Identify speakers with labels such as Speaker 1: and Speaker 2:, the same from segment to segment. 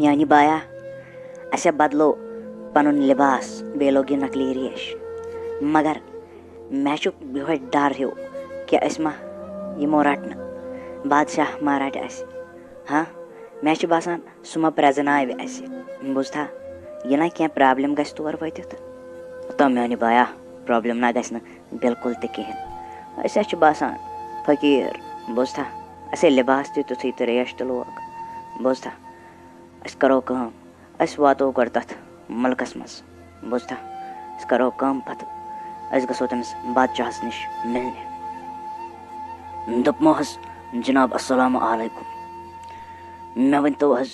Speaker 1: میانہِ بایا اَسے بدلو پنُن لِباس بیٚیہِ لوگ یہِ نقلی ریش مگر مےٚ چھُ یِہوے ڈر ہیوٗ کہِ أسۍ ما یِمو رٹنہٕ بادشاہ ما رٹہِ اَسہِ ہاں مےٚ چھُ باسان سُہ ما پرٛزناوِ اَسہِ بوٗزتھا یہِ نا کینٛہہ پرٛابلِم گژھِ تور وٲتِتھ تو میانہِ بایا پرٛابلِم نہ گژھِ نہٕ بِلکُل تہِ کِہیٖنۍ أسۍ حظ چھِ باسان فقیٖر بوٗزتھا اَسے لِباس تہِ تیُتھُے تہٕ ریش تہِ لوگ بوٗزتھا أسۍ کَرو کٲم أسۍ واتو گۄڈٕ تَتھ مُلکَس منٛز بوٗزتھا أسۍ کَرو کٲم پَتہٕ أسۍ گژھو تٔمِس بادشاہَس نِش مِلنہِ دوٚپمو حظ جِناب اَسَلامُ علیکُم مےٚ ؤنۍتو حظ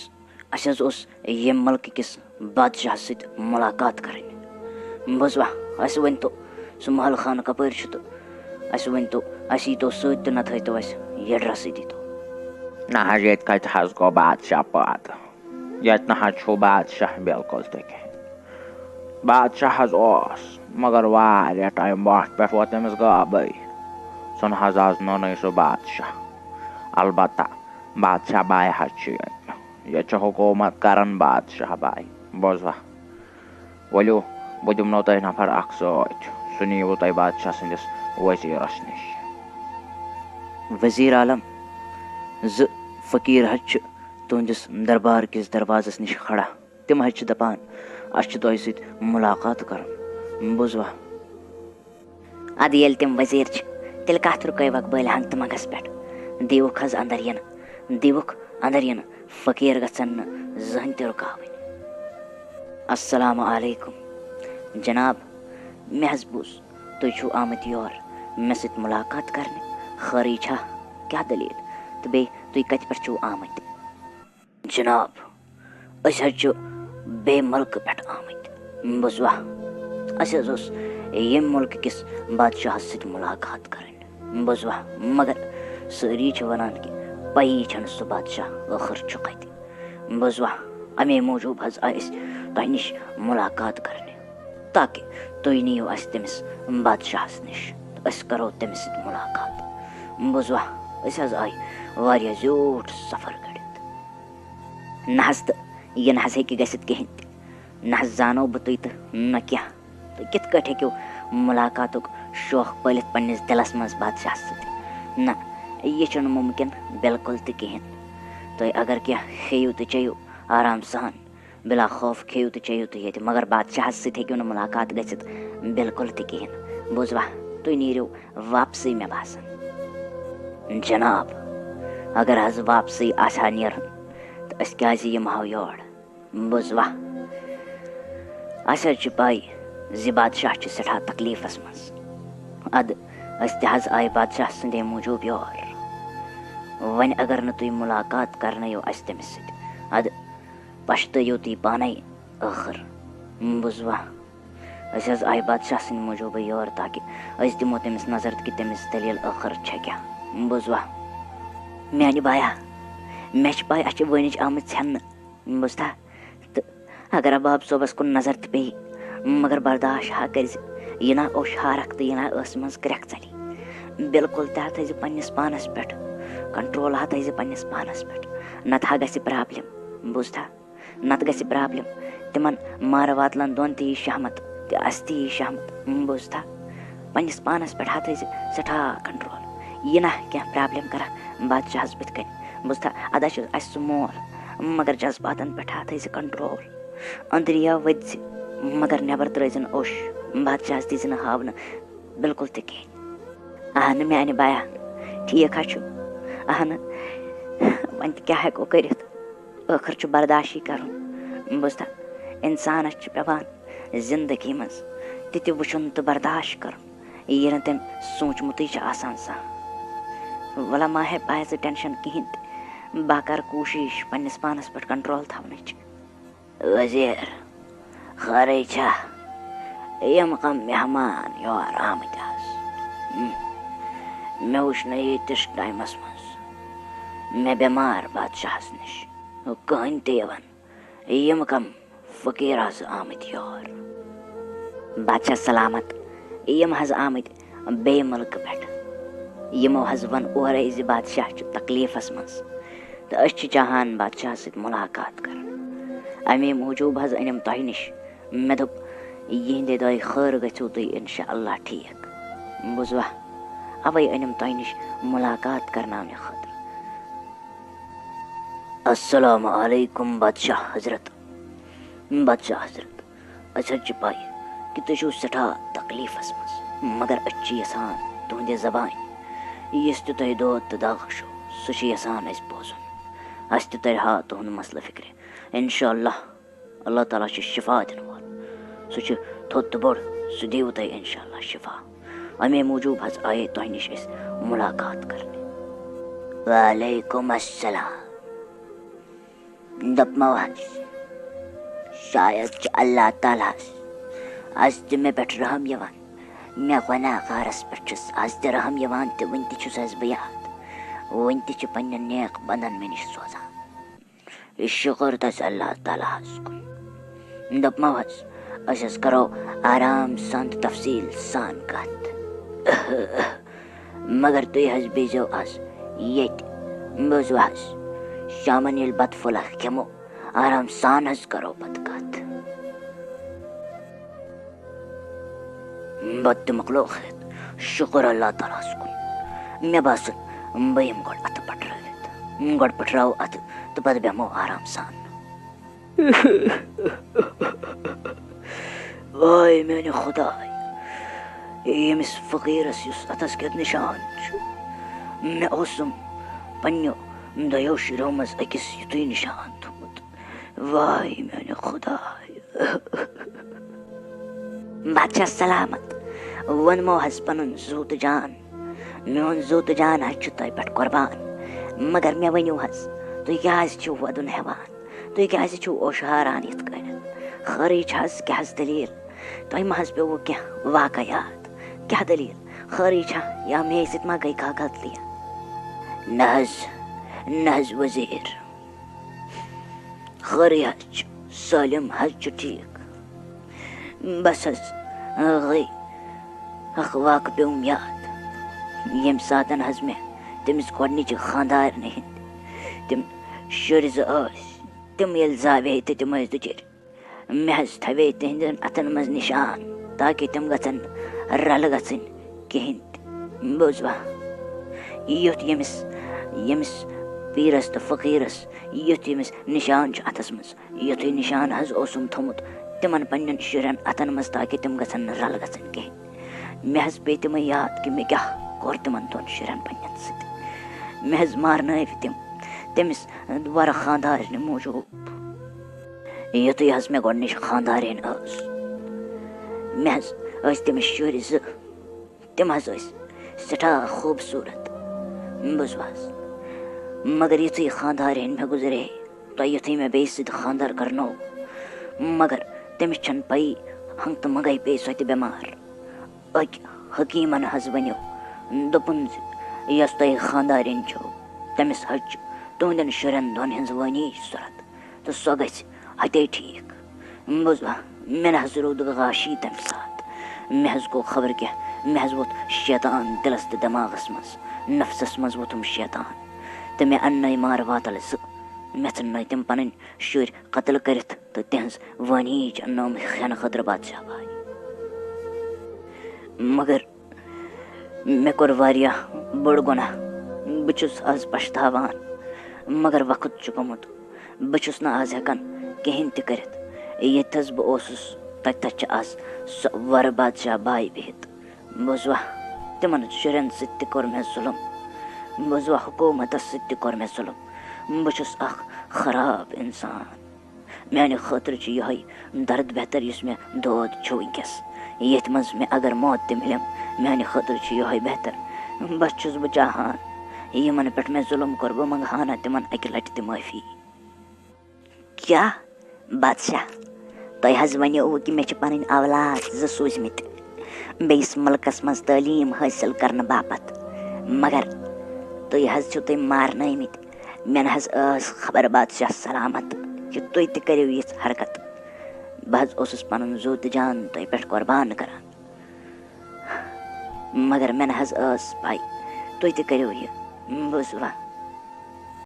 Speaker 1: اَسہِ حظ اوس ییٚمہِ مُلکہٕ کِس بادشاہَس سۭتۍ مُلاقات کَرٕنۍ بوٗزوا اَسہِ ؤنۍتو سُہ محل خانہٕ کَپٲرۍ چھُ تہٕ اَسہِ ؤنۍتو اَسہِ ییٖتو سۭتۍ تہٕ نہ تھٲیتو اَسہِ یڈرَسٕے دیٖتو
Speaker 2: نہ حظ ییٚتہِ کَتہِ حظ گوٚو بادشاہ پٲدٕ ییٚتہِ نہ حظ چھُ بادشاہ بِلکُل تہِ کِہیٖنۍ بادشاہ حظ اوس مگر واریاہ ٹایم برونٛٹھ پٮ۪ٹھ ووت تٔمِس غٲبٕے سُہ نہ حظ آز نوٚنُے سُہ بادشاہ البتہ بادشاہ باے حظ چھُ ییٚتہِ چھُ حکوٗمت کران بادشاہ باے بوٗزوا ؤلِو بہٕ دِمنو تۄہہِ نفر اکھ سۭتۍ سُہ نِیِو تۄہہِ بادشاہ سٕنٛدِس ؤزیٖرَس نِش
Speaker 1: ؤزیٖر عالم زٕ فقیٖر حظ چھِ تُہنٛدِس دربار کِس دروازَس نِش کھڑا تِم حظ چھِ دَپان اَسہِ چھُ تۄہہِ سۭتۍ مُلاقات کَرُن بوٗزوا اَدٕ ییٚلہِ تِم ؤزیٖر چھِ تیٚلہِ کَتھ رُکٲوَکھ بٔلۍ ہنٛگتہٕ منٛگَس پٮ۪ٹھ دیٖوُکھ حظ اَنٛدر یِنہٕ فقیٖر گژھن نہٕ زٕہٕنۍ تہِ رُکاوٕنۍ اَسَلامُ علیکُم جِناب مےٚ حظ بوٗز تُہۍ چھُو آمٕتۍ یور مےٚ سۭتۍ مُلاقات کَرنہِ خٲرٕے چھا کیٛاہ دٔلیٖل تہٕ بیٚیہِ تُہۍ کَتہِ پٮ۪ٹھ چھُو آمٕتۍ جِناب أسۍ حظ چھِ بیٚیہِ مُلکہٕ پٮ۪ٹھ آمٕتۍ بوٗزوا اَسہِ حظ اوس ییٚمہِ مُلکہٕ کِس بادشاہَس سۭتۍ مُلاقات کَرٕنۍ بوٗزوا مگر سٲری چھِ وَنان کہِ پَیی چھَنہٕ سُہ بادشاہ ٲخٕر چھُ کَتہِ بوٗزوا اَمے موٗجوٗب حظ آے أسۍ تۄہہِ نِش مُلاقات کَرنہِ تاکہِ تُہۍ نِیِو اَسہِ تٔمِس بادشاہَس نِش تہٕ أسۍ کَرو تٔمِس سۭتۍ مُلاقات بوٗزوا أسۍ حظ آے واریاہ زیوٗٹھ سفر کٔڑِتھ نہ حظ تہٕ یہِ نہ حظ ہیٚکہِ گٔژھِتھ کِہیٖنۍ تہِ نہ حظ زانو بہٕ تُہۍ تہٕ نہ کینٛہہ تُہۍ کِتھ کٲٹھۍ ہیٚکِو مُلاقاتُک شوق پٲلِتھ پنٛنِس دِلَس منٛز بادشاہَس سۭتۍ نہ یہِ چھُنہٕ مُمکِن بِلکُل تہِ کِہیٖنۍ تُہۍ اگر کینٛہہ کھیٚیِو تہٕ چیٚیِو آرام سان بِلا خوف کھیٚیِو تہٕ چیٚیِو تُہۍ ییٚتہِ مگر بادشاہَس سۭتۍ ہیٚکِو نہٕ مُلاقات گٔژھِتھ بِلکُل تہِ کِہیٖنۍ بوٗزوا تُہۍ نیٖرِو واپسٕے مےٚ باسان جِناب اگر حظ واپسٕے آسہِ ہا نیرُن تہٕ أسۍ کیٛازِ یِمہٕ ہاو یور بوٗزوا اَسہِ حظ چھِ پَے زِ بادشاہ چھِ سٮ۪ٹھاہ تکلیٖفَس منٛز اَدٕ أسۍ تہِ حظ آیہِ بادشاہ سٕنٛدے موٗجوٗب یور وۄنۍ اگر نہٕ تُہۍ مُلاقات کَرنٲیِو اَسہِ تٔمِس سۭتۍ اَدٕ پَشتٲیِو تُہۍ پانَے ٲخٕر بوٗزوا أسۍ حظ آیہِ بادشاہ سٕنٛدِ موٗجوٗبٕے یور تاکہِ أسۍ دِمو تٔمِس نظر کہِ تٔمِس دٔلیٖل ٲخٕر چھےٚ کیٛاہ بوٗزوا میٛانہِ بایا مےٚ چھِ پَے اَسہِ چھِ وٲنِج آمٕژ ژھٮ۪ننہٕ بوٗزتھا تہٕ اگر رباب صٲبَس کُن نظر تہِ پیٚیہِ مگر برداش ہا کٔرۍزِ یہِ نہ اوٚش ہارَکھ تہٕ یہِ نہ ٲسہٕ منٛز کرٛٮ۪کھ ژَلہِ بِلکُل تہِ ہا تھٲیزِ پنٛنِس پانَس پٮ۪ٹھ کنٹرول ہا تھٲیزِ پنٛنِس پانَس پٮ۪ٹھ نَتہٕ ہا گژھِ پرٛابلِم بوٗزتھا نَتہٕ گژھِ پرٛابلِم تِمَن مارٕ واتلَن دۄن تہِ یی شہمت تہٕ اَسہِ تہِ یی شہمت بوٗزتھا پنٛنِس پانَس پٮ۪ٹھ ہا تھٲیزِ سٮ۪ٹھاہ کنٹرول یہِ نہ کینٛہہ پرٛابلِم کَرَکھ بادشاہَس بٕتھِ کَنۍ بوٗزتھا اَدٕ حظ چھُ اَسہِ سُہ مول مگر جذباتَن پٮ۪ٹھ ہا تھٲیزِ کنٹرول أنٛدری ہا ؤتھۍ زِ مگر نٮ۪بر ترٛٲیزِ نہٕ اوٚش بادشاہَس دیٖزِ نہٕ ہاونہٕ بِلکُل تہِ کِہیٖنۍ اہنہٕ میٛانہِ بایا ٹھیٖک حظ چھُ اہنہٕ وۄنۍ تہِ کیٛاہ ہٮ۪کو کٔرِتھ ٲخٕر چھُ برداشی کَرُن بوٗزتھا اِنسانَس چھُ پٮ۪وان زِندگی منٛز تہِ تہِ وٕچھُن تہٕ برداش کَرُن یہِ نہٕ تٔمۍ سوٗنٛچمُتٕے چھُ آسان زانٛہہ وَلہ ما ہے پاے ژٕ ٹٮ۪نشَن کِہیٖنۍ تہِ بہٕ کَرٕ کوٗشِش پنٛنِس پانَس پٮ۪ٹھ کنٹرول تھاونٕچ ؤزیٖر خٲرٕے چھا یِم کَم مہمان یور آمٕتۍ آز مےٚ وٕچھ نہٕ ییٖتِس ٹایمَس منٛز مےٚ بٮ۪مار بادشاہَس نِش کٕہٕنۍ تہِ یِوان یِم کَم فقیٖر حظ آمٕتۍ یور بادشاہ سلامت یِم حظ آمٕتۍ بیٚیہِ مُلکہٕ پٮ۪ٹھ یِمو حظ ووٚن اورَے زِ بادشاہ چھُ تکلیٖفَس منٛز تو أسۍ چھِ چاہان بادشاہس سۭتۍ مُلاقات کرُن. اَمے موٗجوٗب حظ أنِم تۄہہِ نِش. مےٚ دوٚپ یِہِنٛدے دۄیہِ خٲر گٔژھِو تُہۍ اِنشاء اللہ ٹھیٖک. بوٗزوا اَوَے أنِم تۄہہِ نِش مُلاقات کرناونہِ خٲطرٕ. السلام علیکم بادشاہ حضرت. بادشاہ حضرت أسۍ حظ چھِ پَے کہِ تُہۍ چھِو سٮ۪ٹھاہ تکلیٖفَس منٛز، مگر أسۍ چھِ یژھان تُہنٛدِ زبانہِ یُس تہِ تۄہہِ دود تہٕ داغ چھُو سُہ چھِ یژھان اَسہِ بوزُن. اَسہِ تہِ تَرِ ہا تُہُنٛد مسلہٕ فِکرِ. اِنشاء اللہ اللہ تعالیٰ چھُ شِفا دِنہٕ وول، سُہ چھُ تھوٚد تہٕ بوٚڑ، سُہ دِیِو تۄہہِ اِنشاء اللہ شِفا. اَمے موٗجوٗب حظ آیے تۄہہِ نِش أسۍ مُلاقات کرنہِ. وعلیکُم السلام. دوٚپمو حظ شاید چھُ اللہ تعالیٰ ہَس آز تہِ مےٚ پٮ۪ٹھ رحم یِوان. مےٚ گۄناہگارَس پٮ۪ٹھ چھُس آز تہِ رحم یِوان تہٕ وٕنہِ تہِ چھُس حظ بہٕ یاد. وٕنہِ تہِ چھِ پنٛنٮ۪ن نیک بنٛدن مےٚ نِش سوزان. شُکُر تَس اللہ تعالیٰ ہَس کُن. دوٚپمو حظ أسۍ حظ کَرو آرام سان تہٕ تفصیٖل سان کَتھ. مگر تُہۍ حظ بیٚہزیو آز ییٚتہِ. بوٗزوٕ حظ شامَن ییٚلہِ بَتہٕ پھوٚلہ کھٮ۪مو آرام سان حظ کَرو پَتہٕ کَتھ. بَتہٕ تہِ مۄکلو کھٮ۪تھ. شُکُر اللہ تعالیٰ ہَس کُن. مےٚ باسان بہٕ یِمہٕ گۄڈٕ اَتھٕ پٔٹھرٲوِتھ. گۄڈٕ پٔٹھراوو اَتھٕ تہٕ پَتہٕ بیٚہمو آرام سان. واے میانہِ خۄداے، ییٚمِس فقیٖرَس یُس اَتھَس کٮ۪تھ نِشان چھُ مےٚ اوسُم پنٛنیو دۄیو شُریو منٛز أکِس یُتُے نِشان تھوٚمُت. واے میانہِ خۄداے. بادشاہ سلامت. ووٚنمو حظ پَنُن زوٗ تہٕ جان. میون زوٗ تہٕ جان حظ چھُ تۄہہِ پٮ۪ٹھ قۄربان. مگر مےٚ ؤنِو حظ تُہۍ کیٛازِ چھِو وَدُن ہٮ۪وان؟ تُہۍ کیٛازِ چھِو اوشہاران یِتھ کٔنۍ؟ خٲرٕے چھِ حظ کیٛاہ حظ دٔلیٖل؟ تۄہہِ ما حظ پیوٚوُ کیٚنٛہہ واقعات؟ کیٛاہ دٔلیٖل؟ خٲرٕے چھا یا مے سۭتۍ ما گٔے کانٛہہ غلطی؟ نہ حظ ؤزیٖر، خٲرٕے حظ چھُ، سٲلِم حظ چھُ ٹھیٖک. بس حظ گٔے اکھ واقعہٕ پیوٚم یاد. ییٚمہِ ساتہٕ حظ مےٚ تٔمِس گۄڈنِچہِ خانٛدارنہِ ہِنٛدۍ تِم شُرۍ زٕ ٲسۍ، تِم ییٚلہِ زاوے تہٕ تِم ٲسۍ دُچِرۍ. مےٚ حظ تھاوے تِہنٛدٮ۪ن اَتھن منٛز نِشان تاکہِ تِم گژھن رَلہٕ گژھٕنۍ کِہینۍ تہِ. بوٗزوا یُتھ ییٚمِس پیٖرَس تہٕ فقیٖرَس یُتھ ییٚمِس نِشان چھُ اَتھَس منٛز یُتھُے نِشان حظ اوسُم تھوٚمُت تِمن پنٛنٮ۪ن شُرٮ۪ن اَتھن منٛز تاکہِ تِم گژھن نہٕ رَلہٕ گژھٕنۍ کِہینۍ. مےٚ حظ پیٚیہِ تِمے یاد کہِ مےٚ کیٛاہ کوٚر تِمن دۄن شُرٮ۪ن پنٛنٮ۪ن سۭتۍ. مےٚ حظ مارنٲوۍ تِم تٔمِس وَرٕ خانٛدارنہِ موٗجوٗب. یُتھُے حظ مےٚ گۄڈنِچ خانٛدارِنۍ ٲس مےٚ حظ ٲسۍ تٔمِس شُرۍ زٕ. تِم حظ ٲسۍ سٮ۪ٹھاہ خوٗبصوٗرت. بوٗزوٕ حظ مگر یُتھُے خانٛدارِنۍ مےٚ گُزرے تۄہہِ یُتھُے مےٚ بیٚیہِ سۭتۍ خانٛدر کرنوو مگر تٔمِس چھَنہٕ پَیی ہنٛگہٕ تہٕ منٛگَے پیٚیہِ سۄ تہِ بٮ۪مار. أکۍ حکیٖمن حظ ؤنِو دوٚپُن زِ یۄس تۄہہِ خانٛدارِنۍ چھو تٔمِس حظ چھِ تُہنٛدٮ۪ن شُرٮ۪ن دۄن ہِنٛز وٲنی ضوٚرتھ تہٕ سۄ گژھِ ہتے ٹھیٖک. بوٗزوا مےٚ نہ حظ روٗد غاشی تَمہِ ساتہٕ. مےٚ حظ گوٚو خبر کیٛاہ مےٚ حظ ووٚتھ شیطان دِلس تہٕ دٮ۪ماغس منٛز. نفسس منٛز ووٚتھُم شیطان تہٕ مےٚ اَننٲے مارٕ واتل زٕ. مےٚ ژھٕننٲے تِم پنٕنۍ شُرۍ قتل کٔرِتھ تہٕ تِہنٛز وٲنیٖج اَننٲوم کھٮ۪نہٕ خٲطرٕ بادشاہ بھاے. مگر مےٚ کوٚر واریاہ بوٚڑ گۄناہ. بہٕ چھُس آز پشتاوان مگر وقت چھُ گوٚمُت. بہٕ چھُس نہٕ آز ہٮ۪کان کِہینۍ تہِ کٔرِتھ. ییٚتھَس بہٕ اوسُس تَتہِ چھِ آز سۄ وَرٕ بادشاہ بھاے بِہِتھ. بوٗزوا تِمن شُرٮ۪ن سۭتۍ تہِ کوٚر مےٚ ظُلم. بوٗزوا حکوٗمتس سۭتۍ تہِ کوٚر مےٚ ظُلم. بہٕ چھُس اکھ خراب اِنسان. میانہِ خٲطرٕ چھُ یِہوے درد بہتر یُس مےٚ دود چھُ وٕنکیٚس. ییٚتھۍ منٛز مےٚ اگر موت تہِ مِلیم میانہِ خٲطرٕ چھُ یِہوے بہتر. بس چھُس بہٕ چاہان یِمن پٮ۪ٹھ مےٚ ظُلم کوٚر بہٕ منٛگہٕ ہا نہٕ تِمن اَکہِ لٹہِ تہِ معٲفی. کیٛاہ بادشاہ تۄہہِ حظ ؤنِو کہِ مےٚ چھِ پنٕنۍ اولاد زٕ سوٗزمٕتۍ بیٚیِس مُلکس منٛز تعلیٖم حٲصِل کرنہٕ باپتھ مگر تُہۍ حظ چھِو تِم مارنٲومٕتۍ. مےٚ نہ حظ ٲس خبر بادشاہ سلامت کہِ تُہۍ تہِ کٔرِو یِژھ حرکت. بہٕ حظ اوسُس پنُن زوٗ تہٕ جان تۄہہِ پٮ۪ٹھ قۄربان کران مگر مےٚ نہ حظ ٲس پاے تُہۍ تہِ کٔرِو یہِ. بوٗزوا